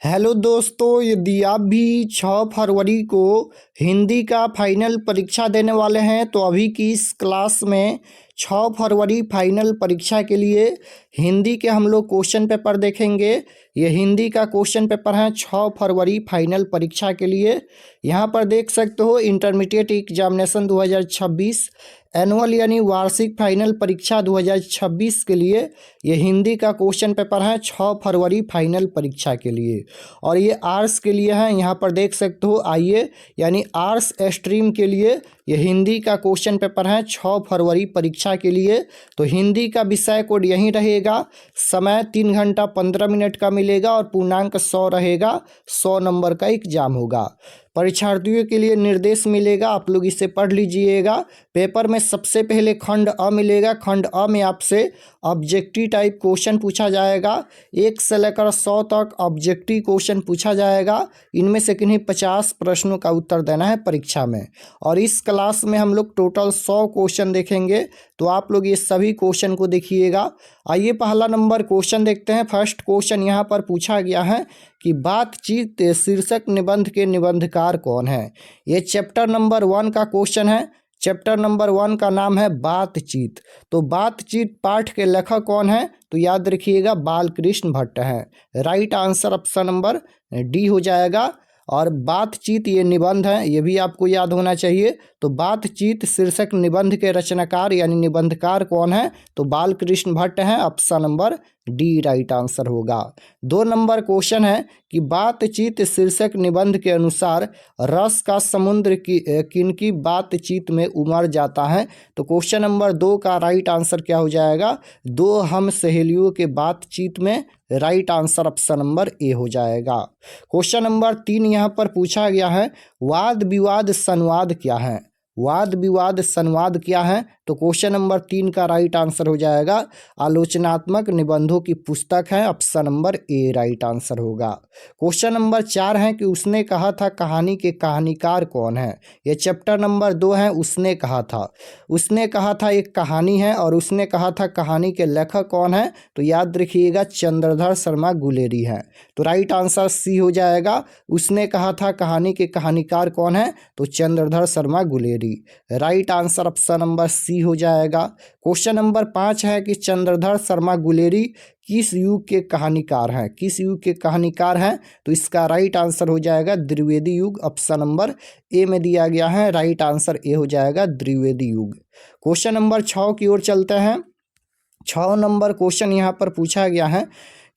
Hello दोस्तों, यदि आप भी 6 फरवरी को हिंदी का फाइनल परीक्षा देने वाले हैं तो अभी की इस क्लास में 6 फरवरी फाइनल परीक्षा के लिए हिंदी के हम लोग क्वेश्चन पेपर देखेंगे। ये हिंदी का क्वेश्चन पेपर है 6 फरवरी फाइनल परीक्षा के लिए। यहाँ पर देख सकते हो इंटरमीडिएट एग्जामिनेशन 2026 एनुअल यानी वार्षिक फाइनल परीक्षा 2026 के लिए ये हिंदी का क्वेश्चन पेपर है 6 फरवरी फाइनल परीक्षा के लिए। और ये आर्ट्स के लिए है। यहाँ पर देख सकते हो आइए यानी आर्ट्स स्ट्रीम के लिए ये हिंदी का क्वेश्चन पेपर है 6 फरवरी परीक्षा के लिए। तो हिंदी का विषय कोड यही रहेगा। समय 3 घंटा 15 मिनट का मिलेगा और पूर्णांक 100 रहेगा। 100 नंबर का एग्जाम होगा। परीक्षार्थियों के लिए निर्देश मिलेगा, आप लोग इसे पढ़ लीजिएगा। पेपर में सबसे पहले खंड अ मिलेगा। खंड अ में आपसे ऑब्जेक्टिव टाइप क्वेश्चन पूछा जाएगा। 1 से लेकर 100 तक ऑब्जेक्टिव क्वेश्चन पूछा जाएगा। इनमें से किन्हीं 50 प्रश्नों का उत्तर देना है परीक्षा में। और इस क्लास में हम लोग टोटल 100 क्वेश्चन देखेंगे, तो आप लोग ये सभी क्वेश्चन को देखिएगा। आइए पहला नंबर क्वेश्चन देखते हैं। फर्स्ट क्वेश्चन यहाँ पर पूछा गया है कि बातचीत शीर्षक निबंध के निबंधकार कौन है। ये चैप्टर नंबर 1 का क्वेश्चन है। चैप्टर नंबर 1 का नाम है बातचीत। तो बातचीत पाठ के लेखक कौन है, तो याद रखिएगा बालकृष्ण भट्ट हैं। Right answer option number D हो जाएगा। और बातचीत ये निबंध है, ये भी आपको याद होना चाहिए। तो बातचीत शीर्षक निबंध के रचनाकार यानी निबंधकार कौन है, तो बालकृष्ण भट्ट हैं। Option number D right answer होगा। 2 नंबर क्वेश्चन है कि बातचीत शीर्षक निबंध के अनुसार रस का समुद्र किनकी बातचीत में उमड़ जाता है। तो क्वेश्चन नंबर 2 का राइट आंसर क्या हो जाएगा, 2 हम सहेलियों के बातचीत में। राइट आंसर ऑप्शन नंबर ए हो जाएगा। क्वेश्चन नंबर 3 यहाँ पर पूछा गया है वाद विवाद संवाद क्या है। वाद विवाद संवाद क्या है, तो क्वेश्चन नंबर 3 का राइट आंसर हो जाएगा आलोचनात्मक निबंधों की पुस्तक है। Option number A right answer होगा। क्वेश्चन नंबर 4 है कि उसने कहा था कहानी के कहानीकार कौन है। यह चैप्टर नंबर 2 है। उसने कहा था, उसने कहा था एक कहानी है और उसने कहा था कहानी के लेखक कौन है, तो याद रखिएगा चंद्रधर शर्मा गुलेरी है। तो राइट आंसर सी हो जाएगा। उसने कहा था कहानी के कहानीकार कौन है, तो Chandradhar Sharma Guleri. Right answer option number C हो जाएगा। क्वेश्चन नंबर 5 है कि चंद्रधर शर्मा गुलेरी किस युग के कहानीकार हैं। किस युग के कहानीकार हैं, तो इसका राइट आंसर हो जाएगा द्विवेदी युग। ऑप्शन नंबर ए में दिया गया है। राइट आंसर ए हो जाएगा द्विवेदी युग। क्वेश्चन नंबर 6 की ओर चलते हैं। 6 नंबर क्वेश्चन यहाँ पर पूछा गया है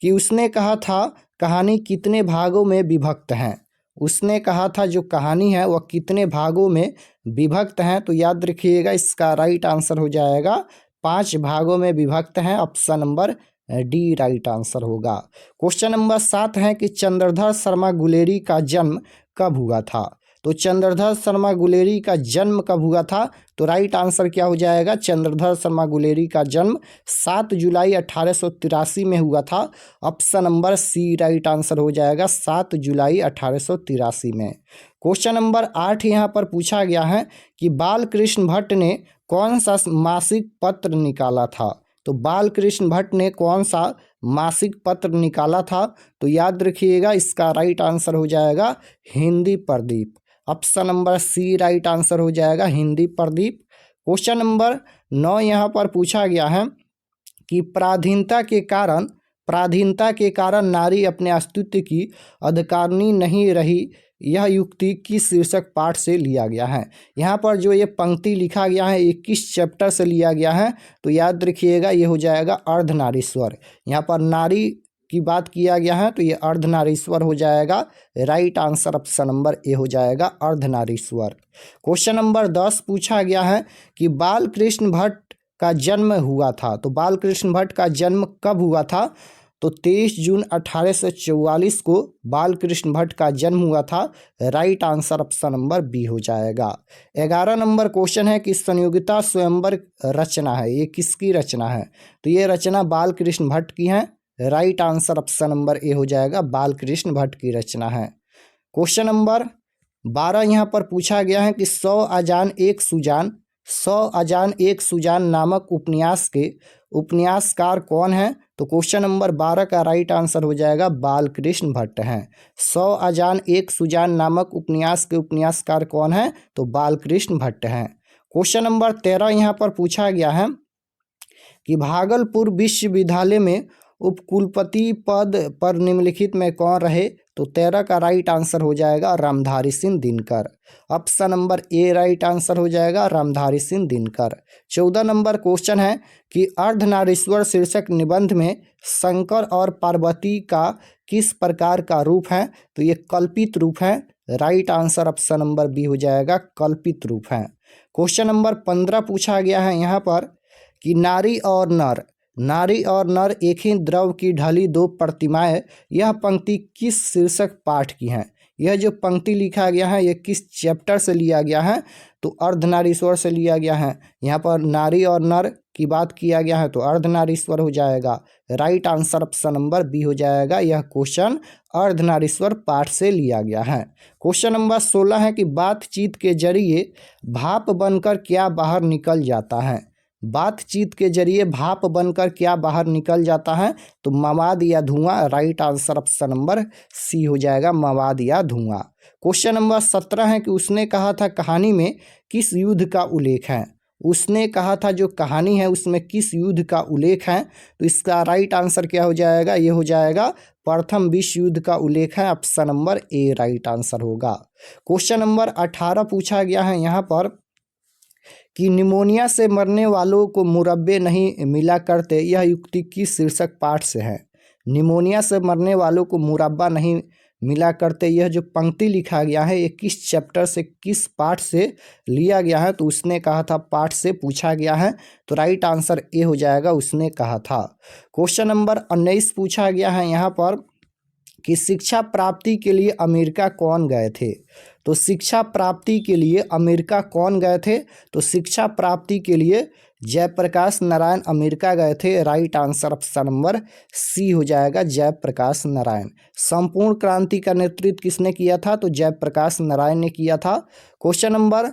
कि उसने कहा था कहानी कितने भागों में विभक्त है। उसने कहा था जो कहानी है वह कितने भागों में विभक्त है, तो याद रखिएगा इसका राइट आंसर हो जाएगा 5 भागों में विभक्त है। Option number D right answer होगा। क्वेश्चन नंबर 7 है कि चंद्रधर शर्मा गुलेरी का जन्म कब हुआ था। तो चंद्रधर शर्मा गुलेरी का जन्म कब हुआ था, तो राइट आंसर क्या हो जाएगा, चंद्रधर शर्मा गुलेरी का जन्म 7 जुलाई 1883 में हुआ था। Option number C right answer हो जाएगा 7 जुलाई 1883 में। क्वेश्चन नंबर 8 यहाँ पर पूछा गया है कि बालकृष्ण भट्ट ने कौन सा मासिक पत्र निकाला था। तो बालकृष्ण भट्ट ने कौन सा मासिक पत्र निकाला था, तो याद रखिएगा इसका राइट आंसर हो जाएगा Hindi Pradeep. Option number C right answer हो जाएगा हिंदी प्रदीप। क्वेश्चन नंबर 9 यहाँ पर पूछा गया है कि पराधीनता के कारण नारी अपने अस्तित्व की अधिकारिणी नहीं रही, यह युक्ति किस शीर्षक पाठ से लिया गया है। यहाँ पर जो ये पंक्ति लिखा गया है 21 चैप्टर से लिया गया है, तो याद रखिएगा ये हो जाएगा अर्धनारीश्वर। यहाँ पर नारी की बात किया गया है, तो ये अर्धनारीश्वर हो जाएगा। राइट आंसर ऑप्शन नंबर ए हो जाएगा अर्धनारीश्वर। क्वेश्चन नंबर 10 पूछा गया है कि बालकृष्ण भट्ट का जन्म हुआ था। तो बालकृष्ण भट्ट का जन्म कब हुआ था, तो 23 जून 1844 को बालकृष्ण भट्ट का जन्म हुआ था। Right answer option number B हो जाएगा। 11 नंबर क्वेश्चन है कि संयोगिता स्वयंवर रचना है, ये किसकी रचना है, तो ये रचना बालकृष्ण भट्ट की है। राइट आंसर ऑप्शन नंबर ए हो जाएगा बालकृष्ण भट्ट की रचना है। क्वेश्चन नंबर 12 यहाँ पर पूछा गया है कि 100 अजान एक सुजान नामक उपन्यास के उपन्यासकार कौन है। तो क्वेश्चन नंबर 12 का राइट आंसर हो जाएगा बालकृष्ण भट्ट हैं। 100 अजान एक सुजान नामक उपन्यास के उपन्यासकार कौन है? तो बालकृष्ण भट्ट हैं। क्वेश्चन नंबर 13 यहाँ पर पूछा गया है कि भागलपुर विश्वविद्यालय में उपकुलपति पद पर निम्नलिखित में कौन रहे? तो 13 का राइट आंसर हो जाएगा Ramdhari Singh Dinkar. Option number A right answer हो जाएगा रामधारी सिंह दिनकर। 14 नंबर क्वेश्चन है कि अर्धनारीश्वर शीर्षक निबंध में शंकर और पार्वती का किस प्रकार का रूप है? तो ये कल्पित रूप है। Right answer option number B हो जाएगा, कल्पित रूप है। क्वेश्चन नंबर 15 पूछा गया है यहाँ पर कि नारी और नर एक ही द्रव की ढली दो प्रतिमाएं, यह पंक्ति किस शीर्षक पाठ की है? यह जो पंक्ति लिखा गया है ये किस चैप्टर से लिया गया है? तो अर्धनारीश्वर से लिया गया है। यहाँ पर नारी और नर की बात किया गया है तो अर्धनारीश्वर हो जाएगा। Right answer option number B हो जाएगा। यह क्वेश्चन अर्धनारीश्वर पाठ से लिया गया है। क्वेश्चन नंबर 16 है कि बातचीत के जरिए भाप बनकर क्या बाहर निकल जाता है? बातचीत के जरिए भाप बनकर क्या बाहर निकल जाता है? तो मवाद या धुआं। Right answer option number C हो जाएगा, मवाद या धुआं। क्वेश्चन नंबर 17 है कि उसने कहा था कहानी में किस युद्ध का उल्लेख है? उसने कहा था जो कहानी है उसमें किस युद्ध का उल्लेख है? तो इसका राइट आंसर क्या हो जाएगा? ये हो जाएगा प्रथम विश्व युद्ध का उल्लेख है। Option number A right answer होगा। क्वेश्चन नंबर 18 पूछा गया है यहाँ पर कि निमोनिया से मरने वालों को मुरब्बे नहीं मिला करते, यह युक्ति किस शीर्षक पाठ से है? निमोनिया से मरने वालों को मुरब्बा नहीं मिला करते, यह जो पंक्ति लिखा गया है ये किस चैप्टर से, किस पाठ से लिया गया है? तो उसने कहा था पाठ से पूछा गया है। तो राइट आंसर ए हो जाएगा, उसने कहा था। क्वेश्चन नंबर 19 पूछा गया है यहाँ पर कि शिक्षा प्राप्ति के लिए अमेरिका कौन गए थे? तो शिक्षा प्राप्ति के लिए अमेरिका कौन गए थे? तो शिक्षा प्राप्ति के लिए जयप्रकाश नारायण अमेरिका गए थे। Right answer option number C हो जाएगा, जयप्रकाश नारायण। संपूर्ण क्रांति का नेतृत्व किसने किया था? तो जयप्रकाश नारायण ने किया था। क्वेश्चन नंबर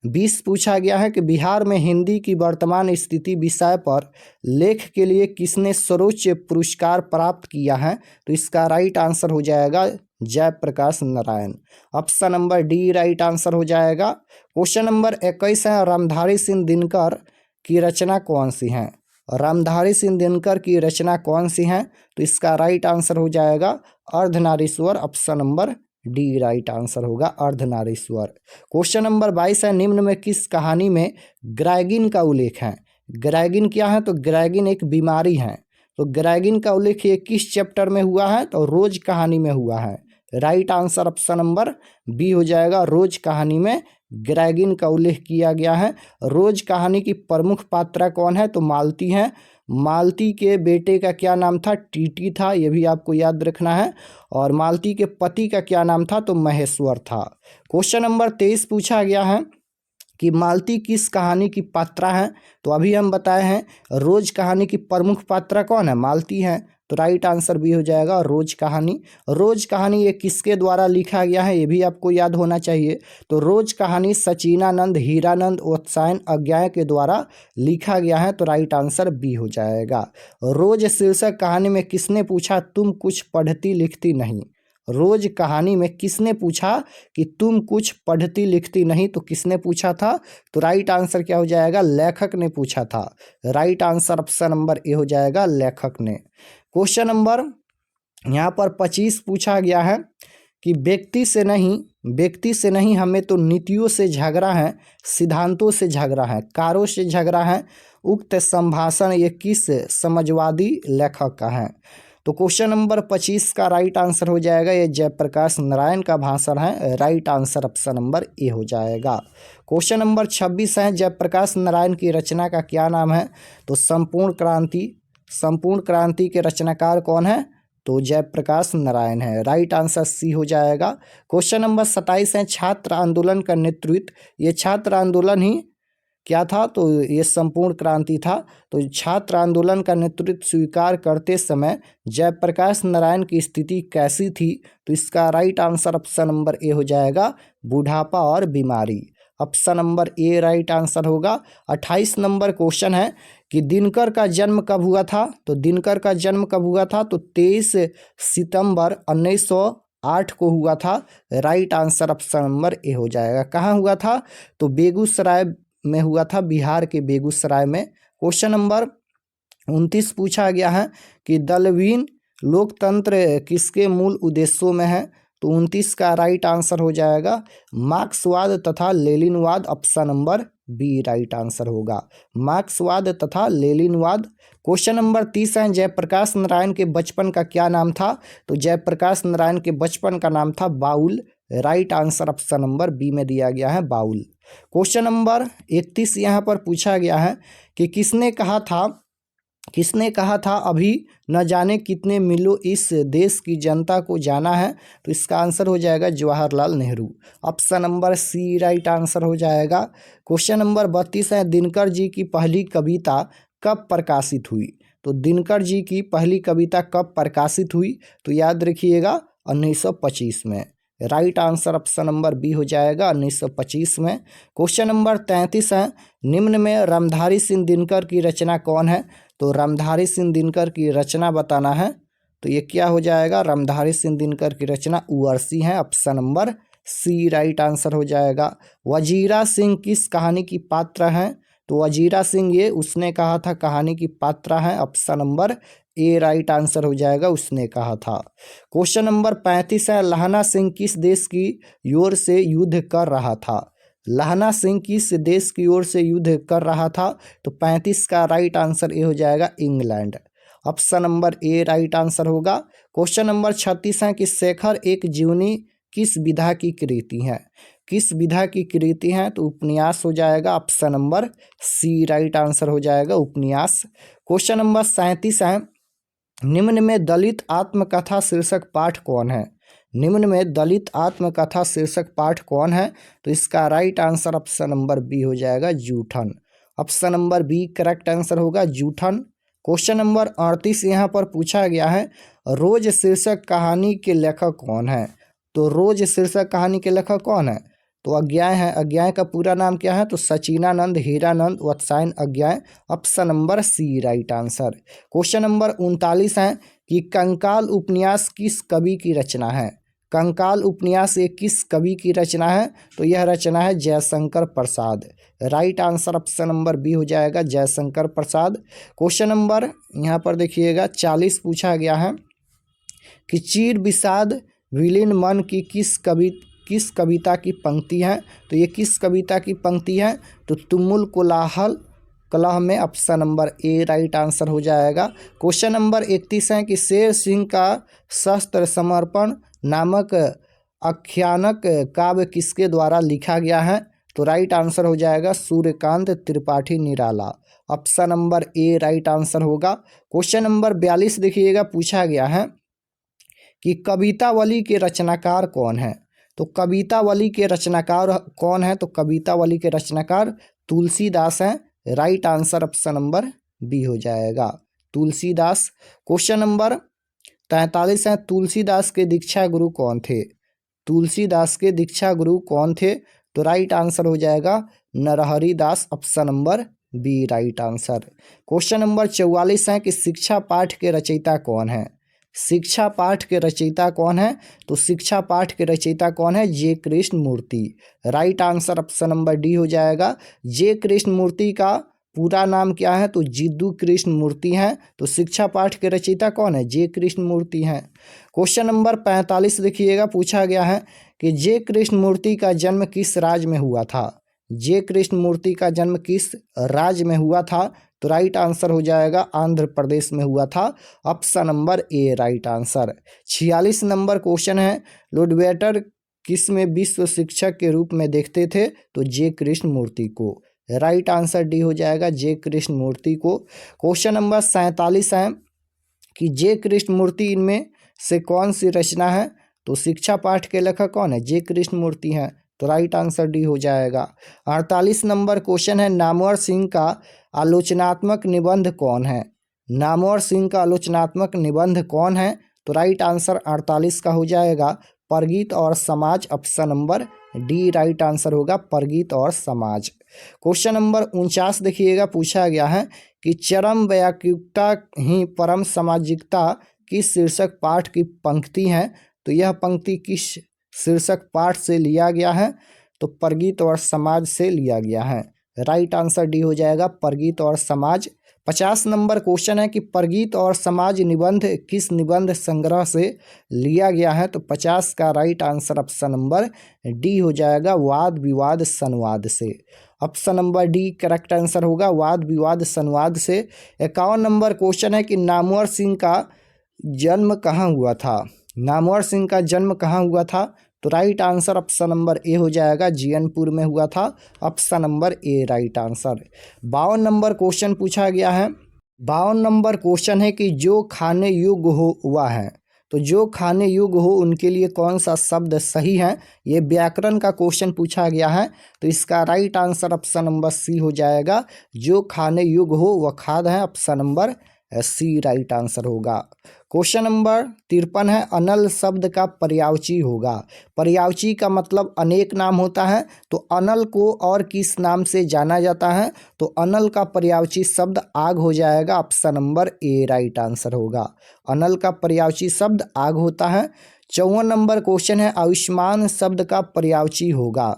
20 पूछा गया है कि बिहार में हिंदी की वर्तमान स्थिति विषय पर लेख के लिए किसने सर्वोच्च पुरस्कार प्राप्त किया है? तो इसका राइट आंसर हो जाएगा Jayaprakash Narayan. Option number D right answer हो जाएगा। क्वेश्चन नंबर 21 है रामधारी सिंह दिनकर की रचना कौन सी है? रामधारी सिंह दिनकर की रचना कौन सी है? तो इसका राइट आंसर हो जाएगा Ardhanarishwar. Option number D right answer होगा, अर्धनारीश्वर। क्वेश्चन नंबर 22 है निम्न में किस कहानी में ग्रैगिन का उल्लेख है? ग्रैगिन क्या है? तो ग्रैगिन एक बीमारी है। तो ग्रैगिन का उल्लेख ये किस चैप्टर में हुआ है? तो रोज कहानी में हुआ है। Right answer option number B हो जाएगा, रोज कहानी में ग्रैगिन का उल्लेख किया गया है। रोज कहानी की प्रमुख पात्रा कौन है? तो मालती है। मालती के बेटे का क्या नाम था? टीटी था, ये भी आपको याद रखना है। और मालती के पति का क्या नाम था? तो महेश्वर था। क्वेश्चन नंबर 23 पूछा गया है कि मालती किस कहानी की पात्रा है? तो अभी हम बताए हैं रोज कहानी की प्रमुख पात्रा कौन है? मालती है। तो राइट आंसर भी हो जाएगा रोज कहानी। रोज कहानी ये किसके द्वारा लिखा गया है ये भी आपको याद होना चाहिए। तो रोज कहानी सचिनानंद, हीरानंद, उत्सायन, अज्ञाय के द्वारा लिखा गया है। तो राइट आंसर बी हो जाएगा। रोज शीर्षक कहानी में किसने पूछा तुम कुछ पढ़ती लिखती नहीं? रोज कहानी में किसने पूछा कि तुम कुछ पढ़ती लिखती नहीं? तो किसने पूछा था? तो राइट आंसर क्या हो जाएगा? लेखक ने पूछा था। राइट आंसर ऑप्शन नंबर ए हो जाएगा, लेखक ने। क्वेश्चन नंबर यहाँ पर 25 पूछा गया है कि व्यक्ति से नहीं हमें तो नीतियों से झगड़ा है, सिद्धांतों से झगड़ा है, कारों से झगड़ा है। उक्त संभाषण ये किस समाजवादी लेखक का है? तो क्वेश्चन नंबर 25 का राइट आंसर हो जाएगा, ये जयप्रकाश नारायण का भाषण है। राइट आंसर ऑप्शन नंबर ए हो जाएगा। क्वेश्चन नंबर 26 है जयप्रकाश नारायण की रचना का क्या नाम है? तो संपूर्ण क्रांति के रचनाकार कौन है? तो जयप्रकाश नारायण है। राइट आंसर सी हो जाएगा। क्वेश्चन नंबर 27 है छात्र आंदोलन का नेतृत्व, ये छात्र आंदोलन ही क्या था? तो ये संपूर्ण क्रांति था। तो छात्र आंदोलन का नेतृत्व स्वीकार करते समय जयप्रकाश नारायण की स्थिति कैसी थी? तो इसका राइट आंसर ऑप्शन नंबर ए हो जाएगा, बुढ़ापा और बीमारी। Option number A right answer होगा। 28 नंबर क्वेश्चन है कि दिनकर का जन्म कब हुआ था। तो दिनकर का जन्म कब हुआ था, तो 23 सितंबर 1908 को हुआ था। राइट आंसर ऑप्शन नंबर ए हो जाएगा। कहाँ हुआ था, तो बेगूसराय में हुआ था, बिहार के बेगूसराय में। क्वेश्चन नंबर 29 पूछा गया है कि दलवीन लोकतंत्र किसके मूल उद्देश्यों में है। तो 29 का राइट आंसर हो जाएगा मार्क्सवाद तथा लेनिनवाद। Option number B right answer होगा, मार्क्सवाद तथा लेनिनवाद। क्वेश्चन नंबर 30 है जयप्रकाश नारायण के बचपन का क्या नाम था। तो जयप्रकाश नारायण के बचपन का नाम था बाउल। Right answer option number B में दिया गया है बाउल। क्वेश्चन नंबर 31 यहाँ पर पूछा गया है कि किसने कहा था अभी न जाने कितने मीलों इस देश की जनता को जाना है। तो इसका आंसर हो जाएगा Jawaharlal Nehru. Option number C right answer हो जाएगा। क्वेश्चन नंबर 32 है दिनकर जी की पहली कविता कब प्रकाशित हुई। तो दिनकर जी की पहली कविता कब प्रकाशित हुई, तो याद रखिएगा 1925 में। Right answer option number B हो जाएगा 1925 में। क्वेश्चन नंबर 33 है निम्न में रामधारी सिंह दिनकर की रचना कौन है। तो रामधारी सिंह दिनकर की रचना बताना है। तो ये क्या हो जाएगा, रामधारी सिंह दिनकर की रचना उर्वशी है। Option number C right answer हो जाएगा। वजीरा सिंह किस कहानी की पात्र हैं। तो वजीरा सिंह ये उसने कहा था कहानी की पात्रा है। Option number A right answer हो जाएगा, उसने कहा था। क्वेश्चन नंबर 35 है लहना सिंह किस देश की ओर से युद्ध कर रहा था। लहना सिंह किस देश की ओर से युद्ध कर रहा था। तो 35 का राइट आंसर ए हो जाएगा England. Option number A right answer होगा। क्वेश्चन नंबर 36 है कि शेखर एक जीवनी किस विधा की कृति है। किस विधा की कृति है, तो उपन्यास हो जाएगा। Option number C right answer हो जाएगा उपन्यास। क्वेश्चन नंबर 37 है निम्न में दलित आत्मकथा शीर्षक पाठ कौन है। निम्न में दलित आत्मकथा शीर्षक पाठ कौन है। तो इसका right answer option number B हो जाएगा जूठन। Option number B correct answer होगा जूठन। क्वेश्चन नंबर 38 यहाँ पर पूछा गया है रोज शीर्षक कहानी के लेखक कौन है। तो रोज शीर्षक कहानी के लेखक कौन है, तो अज्ञाय है। अज्ञाय का पूरा नाम क्या है, तो Sachchidananda Hirananda Vatsyayan Agyeya. Option number C right answer. Question number 39 है कि कंकाल उपन्यास किस कवि की रचना है। कंकाल उपन्यास ये किस कवि की रचना है, तो यह रचना है Jaishankar Prasad. Right answer option number B हो जाएगा जयशंकर प्रसाद। क्वेश्चन नंबर यहाँ पर देखिएगा 40 पूछा गया है कि चीर विषाद विलीन मन की किस कविता की पंक्ति है। तो ये किस कविता की पंक्ति है, तो तुमुल कोलाहल कलह में। Option number A right answer हो जाएगा। क्वेश्चन नंबर 31 है कि शेर सिंह का शस्त्र समर्पण नामक आख्यानक काव्य किसके द्वारा लिखा गया है। तो राइट आंसर हो जाएगा Suryakant Tripathi Nirala. Option number A right answer होगा। क्वेश्चन नंबर 42 देखिएगा पूछा गया है कि कवितावली के रचनाकार कौन है। तो कवितावली के रचनाकार कौन है, तो कवितावली के रचनाकार तुलसीदास हैं। Right answer option number B हो जाएगा तुलसीदास। क्वेश्चन नंबर 43 है तुलसीदास के दीक्षा गुरु कौन थे। तुलसीदास के दीक्षा गुरु कौन थे, तो राइट आंसर हो जाएगा Narhari Das. Option number B right answer. Question number 44 है कि शिक्षा पाठ के रचयिता कौन है। शिक्षा पाठ के रचयिता कौन है, तो शिक्षा पाठ के रचयिता कौन है, J Krishnamurti. Right answer option number D हो जाएगा। जे कृष्ण मूर्ति का पूरा नाम क्या है, तो जिद्दू कृष्ण मूर्ति हैं। तो शिक्षा पाठ के रचयिता कौन है, जे कृष्ण मूर्ति हैं। क्वेश्चन नंबर 45 देखिएगा पूछा गया है कि जे कृष्ण मूर्ति का जन्म किस राज्य में हुआ था। जे कृष्ण मूर्ति का जन्म किस राज्य में हुआ था, तो राइट आंसर हो जाएगा आंध्र प्रदेश में हुआ था। Option number A right answer. 46 number question है लुडवेटर किस में विश्व शिक्षक के रूप में देखते थे, तो जे कृष्ण मूर्ति को। राइट आंसर डी हो जाएगा जे कृष्ण मूर्ति को। क्वेश्चन नंबर 47 है कि जे कृष्ण मूर्ति इनमें से कौन सी रचना है, तो शिक्षा पाठ के लेखक कौन है, जे कृष्ण मूर्ति हैं। तो राइट आंसर डी हो जाएगा। 48 नंबर क्वेश्चन है नामवर सिंह का आलोचनात्मक निबंध कौन है। नामवर सिंह का आलोचनात्मक निबंध कौन है, तो राइट आंसर 48 का हो जाएगा परगीत और समाज, option number D right answer होगा, परगीत और समाज। क्वेश्चन नंबर 49 देखिएगा, पूछा गया है कि चरम वैयक्तिकता ही परम सामाजिकता किस शीर्षक पाठ की पंक्ति है। तो यह पंक्ति किस शीर्षक पाठ से लिया गया है। तो परगीत और समाज से लिया गया है। राइट आंसर डी हो जाएगा, परगीत और समाज। 50 नंबर क्वेश्चन है कि परगीत और समाज निबंध किस निबंध संग्रह से लिया गया है। तो 50 का right answer option number D हो जाएगा, वाद विवाद संवाद से। Option number D correct answer होगा, वाद विवाद संवाद से। 51 नंबर क्वेश्चन है कि नामवर सिंह का जन्म कहाँ हुआ था। नामवर सिंह का जन्म कहाँ हुआ था। तो राइट आंसर ऑप्शन नंबर ए हो जाएगा, जीयनपुर में हुआ था, option number A right answer. 52 number question पूछा गया है। 52 नंबर क्वेश्चन है कि जो खाने योग्य हुआ है। तो जो खाने योग्य हो उनके लिए कौन सा शब्द सही है। ये व्याकरण का क्वेश्चन पूछा गया है। तो इसका right answer option number C हो जाएगा, जो खाने योग्य हो वह खाद है, option number C right answer होगा। क्वेश्चन नंबर 53 है, अनल शब्द का पर्यायवाची होगा। पर्यायवाची का मतलब अनेक नाम होता है। तो अनल को और किस नाम से जाना जाता है। तो अनल का पर्यायवाची शब्द आग हो जाएगा, option number A right answer होगा। अनल का पर्यायवाची शब्द आग होता है। 54 नंबर क्वेश्चन है, आयुष्मान शब्द का पर्यायवाची होगा।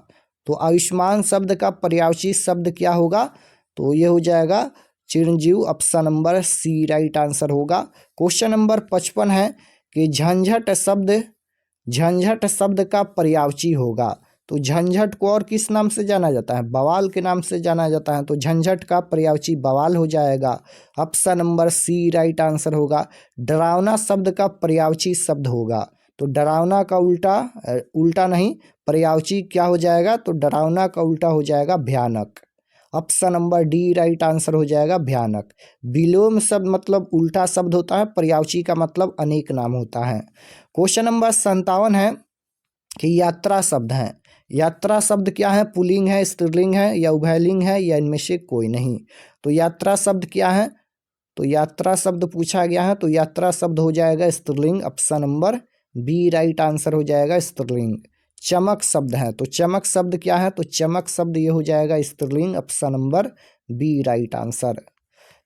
तो आयुष्मान शब्द का पर्यायवाची शब्द क्या होगा। तो ये हो जाएगा Chiranjeev, option number C right answer होगा। क्वेश्चन नंबर 55 है कि झंझट शब्द का पर्यायवाची होगा। तो झंझट को और किस नाम से जाना जाता है, बवाल के नाम से जाना जाता है। तो झंझट का पर्यायवाची बवाल हो जाएगा, option number C right answer होगा। डरावना शब्द का पर्यायवाची शब्द होगा। तो डरावना का उल्टा नहीं, पर्यायवाची क्या हो जाएगा। तो डरावना का उल्टा हो जाएगा भयानक, option number D right answer हो जाएगा, भयानक। विलोम शब्द मतलब उल्टा शब्द होता है, पर्यायवाची का मतलब अनेक नाम होता है। क्वेश्चन नंबर 57 है कि यात्रा शब्द है। यात्रा शब्द क्या है, पुल्लिंग है, स्त्रीलिंग है या उभयलिंग है या इनमें से कोई नहीं। तो यात्रा शब्द क्या है। तो यात्रा शब्द पूछा गया है। तो यात्रा शब्द हो जाएगा स्त्रीलिंग, option number B right answer हो जाएगा, स्त्रीलिंग। चमक शब्द है। तो चमक शब्द क्या है। तो चमक शब्द ये हो जाएगा स्त्रीलिंग, option number B right answer.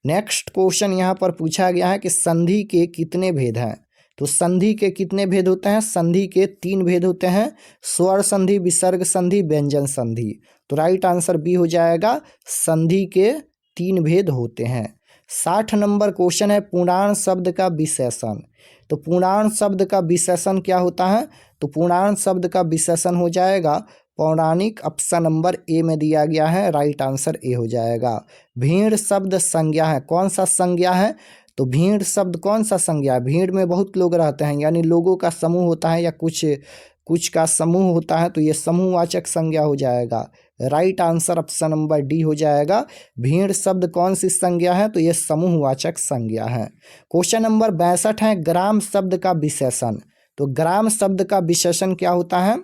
Next question यहाँ पर पूछा गया है कि संधि के कितने भेद हैं। तो संधि के कितने भेद होते हैं। संधि के 3 भेद होते हैं, स्वर संधि, विसर्ग संधि, व्यंजन संधि। तो राइट आंसर बी हो जाएगा, संधि के 3 भेद होते हैं। 60 नंबर क्वेश्चन है, पूर्णांक शब्द का विशेषण। तो पूर्णांक शब्द का विशेषण क्या होता है। तो पूर्णांक शब्द का विशेषण हो जाएगा पौराणिक, ऑप्शन नंबर ए में दिया गया है, राइट आंसर ए हो जाएगा। भीड़ शब्द संज्ञा है, कौन सा संज्ञा है। तो भीड़ शब्द कौन सा संज्ञा है। भीड़ में बहुत लोग रहते हैं, यानी लोगों का समूह होता है या कुछ का समूह होता है। तो ये समूहवाचक संज्ञा हो जाएगा, right answer option number D हो जाएगा। भीड़ शब्द कौन सी संज्ञा है। तो ये समूहवाचक संज्ञा है। क्वेश्चन नंबर 62 है, ग्राम शब्द का विशेषण। तो ग्राम शब्द का विशेषण क्या होता है।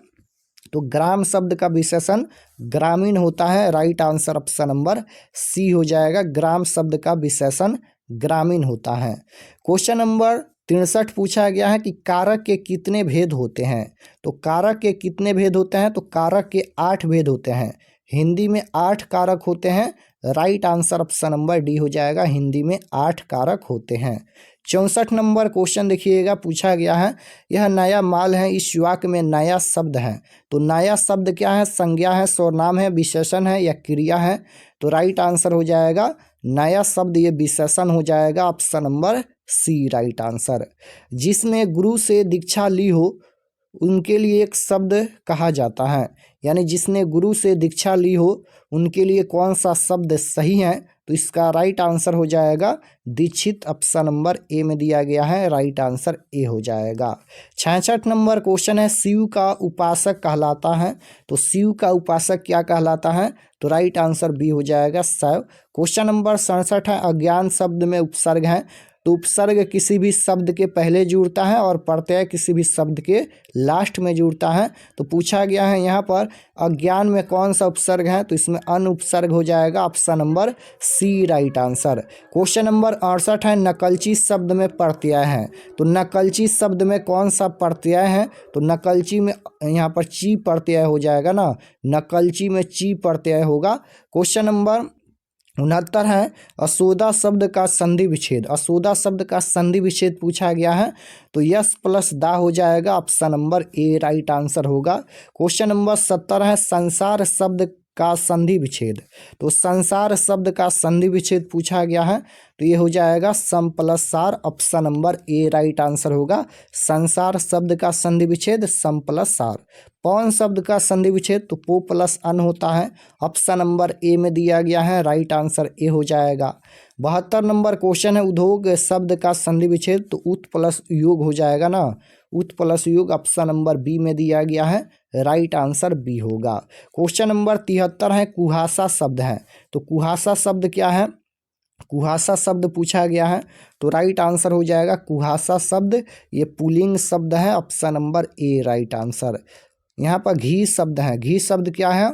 तो ग्राम शब्द का विशेषण ग्रामीण होता है, right answer option number C हो जाएगा। ग्राम शब्द का विशेषण ग्रामीण होता है। क्वेश्चन नंबर 63 पूछा गया है कि कारक के कितने भेद होते हैं। तो कारक के कितने भेद होते हैं। तो कारक के 8 भेद होते हैं। हिंदी में 8 कारक होते हैं, right answer option number D हो जाएगा, हिंदी में 8 कारक होते हैं। 64 नंबर क्वेश्चन देखिएगा, पूछा गया है, यह नया माल है, इस वाक्य में नया शब्द है। तो नया शब्द क्या है, संज्ञा है, सर्वनाम है, विशेषण है या क्रिया है। तो राइट आंसर हो जाएगा नया शब्द, ये विशेषण हो जाएगा, option number C right answer. जिसने गुरु से दीक्षा ली हो उनके लिए एक शब्द कहा जाता है, यानी जिसने गुरु से दीक्षा ली हो उनके लिए कौन सा शब्द सही है। तो इसका राइट आंसर हो जाएगा दीक्षित, ऑप्शन नंबर ए में दिया गया है, राइट आंसर ए हो जाएगा। 66 नंबर क्वेश्चन है, शिव का उपासक कहलाता है। तो शिव का उपासक क्या कहलाता है। तो राइट आंसर बी हो जाएगा, शैव। क्वेश्चन नंबर 67 है, अज्ञान शब्द में उपसर्ग है। तो उपसर्ग किसी भी शब्द के पहले जुड़ता है और प्रत्यय किसी भी शब्द के लास्ट में जुड़ता है। तो पूछा गया है यहाँ पर अज्ञान में कौन सा उपसर्ग है, तो इसमें अन उपसर्ग हो जाएगा, option number C right answer. Question number 68 है नकलची शब्द में प्रत्यय है। तो नकलची शब्द में कौन सा प्रत्यय है, तो नकलची में यहाँ पर ची प्रत्यय हो जाएगा ना, नकलची में ची प्रत्यय होगा। क्वेश्चन नंबर 69 है असोदा शब्द का संधि विच्छेद। असोदा शब्द का संधि विच्छेद पूछा गया है, तो यस प्लस दा हो जाएगा, option number A right answer होगा। क्वेश्चन नंबर 70 है संसार शब्द का संधि विच्छेद। तो संसार शब्द का संधि विच्छेद पूछा गया है, तो ये हो जाएगा सम प्लस सार, option number A right answer होगा। संसार शब्द का संधि विच्छेद सम प्लस सार। पौन शब्द का संधि विच्छेद तो पो प्लस अन होता है, ऑप्शन नंबर ए में दिया गया है, राइट आंसर ए हो जाएगा। 72 नंबर क्वेश्चन है उद्योग शब्द का संधि विच्छेद, तो उत प्लस योग हो जाएगा ना, उत प्लस योग, ऑप्शन नंबर बी में दिया गया है, राइट आंसर बी होगा। क्वेश्चन नंबर 73 है कुहासा शब्द है। तो कुहासा शब्द क्या है, कुहासा शब्द पूछा गया है, तो राइट आंसर हो जाएगा कुहासा शब्द, ये पुल्लिंग शब्द है, option number A right answer. यहाँ पर घी शब्द है, घी शब्द क्या है,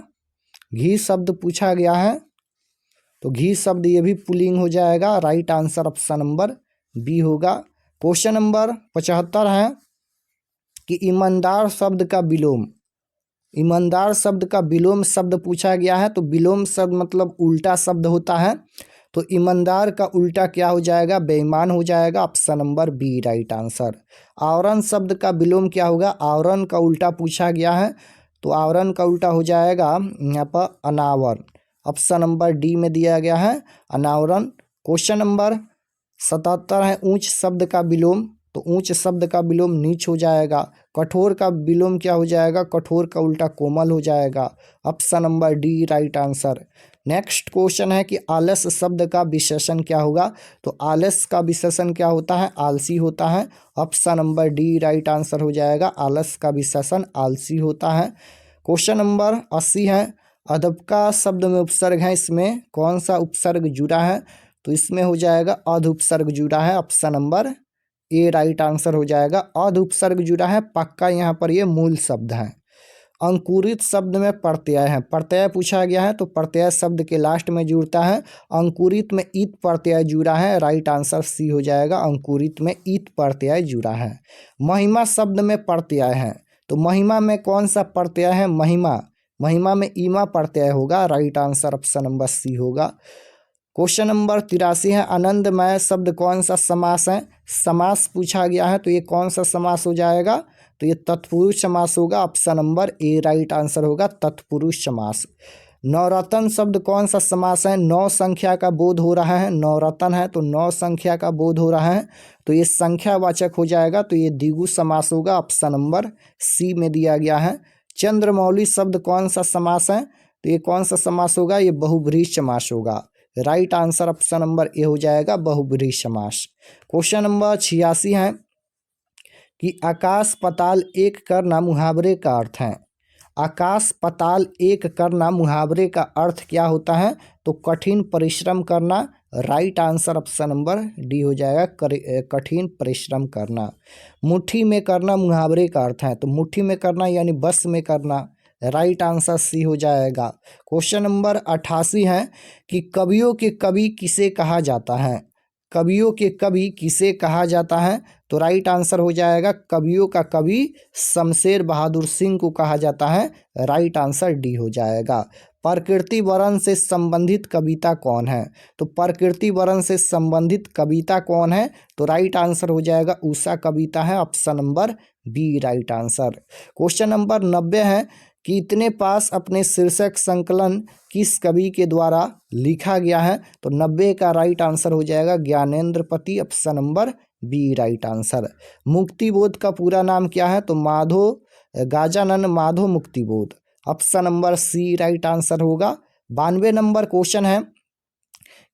घी शब्द पूछा गया है, तो घी शब्द ये भी पुल्लिंग हो जाएगा, right answer option number B होगा। क्वेश्चन नंबर 75 है कि ईमानदार शब्द का विलोम, ईमानदार शब्द का विलोम शब्द पूछा गया है। तो विलोम शब्द मतलब उल्टा शब्द होता है, तो ईमानदार का उल्टा क्या हो जाएगा, बेईमान हो जाएगा, option number B right answer. आवरण शब्द का विलोम क्या होगा, आवरण का उल्टा पूछा गया है, तो आवरण का उल्टा हो जाएगा यहाँ पर अनावरण, ऑप्शन नंबर डी में दिया गया है, अनावरण। क्वेश्चन नंबर 77 है ऊंच शब्द का विलोम। तो ऊंच शब्द का विलोम नीच हो जाएगा। कठोर का विलोम क्या हो जाएगा, कठोर का उल्टा कोमल हो जाएगा, option number D right answer. Next question है कि आलस शब्द का विशेषण क्या होगा। तो आलस का विशेषण क्या होता है, आलसी होता है, option number D right answer हो जाएगा, आलस का विशेषण आलसी होता है। क्वेश्चन नंबर 80 है अधपका शब्द में उपसर्ग है, इसमें कौन सा उपसर्ग जुड़ा है। तो इसमें हो जाएगा अध उपसर्ग जुड़ा है, option number A right answer हो जाएगा, अध उपसर्ग जुड़ा है, पक्का यहाँ पर ये मूल शब्द है। अंकुरित शब्द में प्रत्यय है, प्रत्यय पूछा गया है, तो प्रत्यय शब्द के लास्ट में जुड़ता है, अंकुरित में ईत प्रत्यय जुड़ा है, राइट आंसर सी हो जाएगा, अंकुरित में ईत प्रत्यय जुड़ा है। महिमा शब्द में प्रत्यय है, तो महिमा में कौन सा प्रत्यय है, महिमा, महिमा में ईमा प्रत्यय होगा, right answer option number C होगा। क्वेश्चन नंबर 83 है आनंदमय शब्द कौन सा समास है, समास पूछा गया है, तो ये कौन सा समास हो जाएगा, तो ये तत्पुरुष समास होगा, option number A right answer होगा, तत्पुरुष समास। नवरत्न शब्द कौन सा समास है, 9 संख्या का बोध हो रहा है, नवरत्न है तो 9 संख्या का बोध हो रहा है, तो ये संख्यावाचक हो जाएगा, तो ये द्विगु समास होगा, ऑप्शन नंबर सी में दिया गया है। चंद्रमौली शब्द कौन सा समास है, तो ये कौन सा समास होगा, ये बहुब्रीहि समास होगा, राइट आंसर ऑप्शन नंबर ए हो जाएगा, बहुब्रीहि समास। क्वेश्चन नंबर 86 है कि आकाश पाताल एक करना मुहावरे का अर्थ है। आकाश पाताल एक करना मुहावरे का अर्थ क्या होता है, तो कठिन परिश्रम करना, right answer option number D हो जाएगा, कठिन परिश्रम करना। मुट्ठी में करना मुहावरे का अर्थ है, तो मुट्ठी में करना यानी बस में करना, राइट आंसर सी हो जाएगा। क्वेश्चन नंबर 88 है कि कवियों के कवि किसे कहा जाता है, कवियों के कवि किसे कहा जाता है, तो राइट आंसर हो जाएगा कवियों का कवि शमशेर बहादुर सिंह को कहा जाता है, राइट आंसर डी हो जाएगा। प्रकृति वर्ण से संबंधित कविता कौन है, तो प्रकृति वर्ण से संबंधित कविता कौन है, तो राइट आंसर हो जाएगा उषा कविता है, option number B right answer. Question number 90 है कि इतने पास अपने शीर्षक संकलन किस कवि के द्वारा लिखा गया है, तो 90 का राइट आंसर हो जाएगा Gyanendra Pati, option number B right answer. Muktibodh का पूरा नाम क्या है, तो Madho Gajanan Madho Muktibodh, option number C right answer होगा। 92 नंबर क्वेश्चन है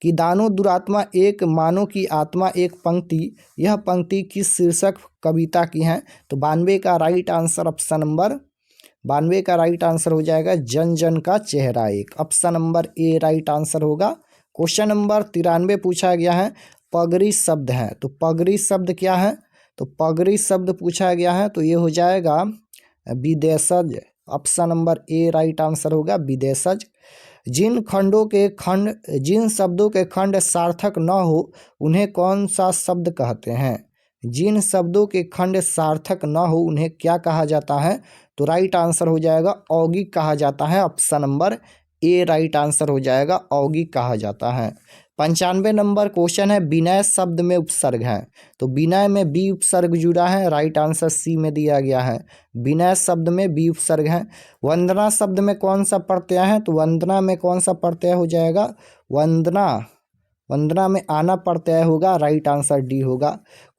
कि दानो दुरात्मा एक मानो की आत्मा एक पंक्ति, यह पंक्ति किस शीर्षक कविता की है, तो 92 का राइट आंसर ऑप्शन नंबर 92 का राइट आंसर हो जाएगा जन जन का चेहरा एक, option number A right answer होगा। क्वेश्चन नंबर 93 पूछा गया है पगड़ी शब्द है। तो पगड़ी शब्द क्या है? तो पगड़ी शब्द पूछा गया है तो ये हो जाएगा विदेशज। Option number A right answer होगा विदेशज। जिन शब्दों के खंड सार्थक न हो उन्हें कौन सा शब्द कहते हैं? जिन शब्दों के खंड सार्थक न हो उन्हें क्या कहा जाता है? तो राइट आंसर हो जाएगा औगिक कहा जाता है। Option number A right answer हो जाएगा औगिक कहा जाता है। 95 नंबर क्वेश्चन है विनय शब्द में उपसर्ग है। तो विनय में बी उपसर्ग जुड़ा है, राइट आंसर सी में दिया गया है। विनय शब्द में बी उपसर्ग है। वंदना शब्द में कौन सा प्रत्यय है? तो वंदना में कौन सा प्रत्यय हो जाएगा? वंदना में आना प्रत्यय होगा, राइट आंसर डी होगा।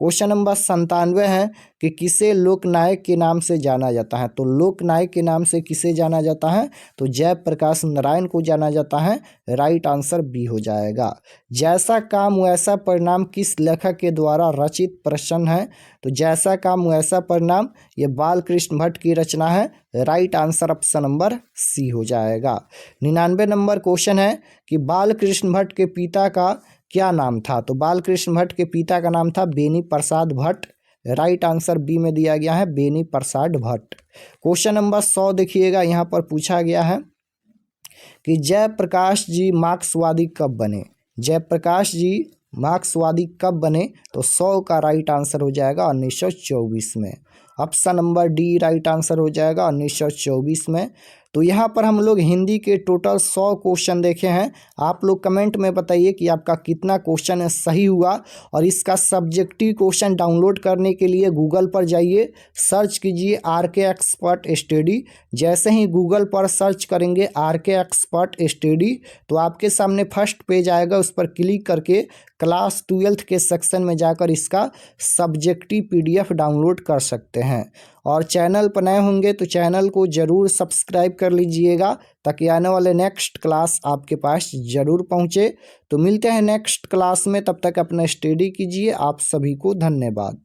क्वेश्चन नंबर 97 है कि किसे लोकनायक के नाम से जाना जाता है? तो लोकनायक के नाम से किसे जाना जाता है? तो जयप्रकाश नारायण को जाना जाता है, राइट आंसर बी हो जाएगा। जैसा काम वैसा परिणाम किस लेखक के द्वारा रचित प्रश्न है? तो जैसा काम वैसा परिणाम ये बालकृष्ण भट्ट की रचना है, right answer option number C हो जाएगा। 99 नंबर क्वेश्चन है कि बालकृष्ण भट्ट के पिता का क्या नाम था? तो बालकृष्ण भट्ट के पिता का नाम था Beni Prasad Bhatt, right answer B में दिया गया है बेनी प्रसाद भट्ट। क्वेश्चन नंबर 100 देखिएगा, यहाँ पर पूछा गया है कि जयप्रकाश जी मार्क्सवादी कब बने? जयप्रकाश जी मार्क्सवादी कब बने? तो 100 का राइट आंसर हो जाएगा 1924 में। Option number D right answer हो जाएगा 1924 में। तो यहाँ पर हम लोग हिंदी के टोटल 100 क्वेश्चन देखे हैं। आप लोग कमेंट में बताइए कि आपका कितना क्वेश्चन सही हुआ। और इसका सब्जेक्टिव क्वेश्चन डाउनलोड करने के लिए गूगल पर जाइए, सर्च कीजिए आरके एक्सपर्ट स्टडी। जैसे ही गूगल पर सर्च करेंगे आरके एक्सपर्ट स्टडी तो आपके सामने फर्स्ट पेज आएगा, उस पर क्लिक करके क्लास 12th के सेक्शन में जाकर इसका सब्जेक्टिव पीडीएफ डाउनलोड कर सकते हैं। और चैनल पर नए होंगे तो चैनल को ज़रूर सब्सक्राइब कर लीजिएगा ताकि आने वाले नेक्स्ट क्लास आपके पास ज़रूर पहुँचे। तो मिलते हैं नेक्स्ट क्लास में, तब तक अपना स्टडी कीजिए। आप सभी को धन्यवाद।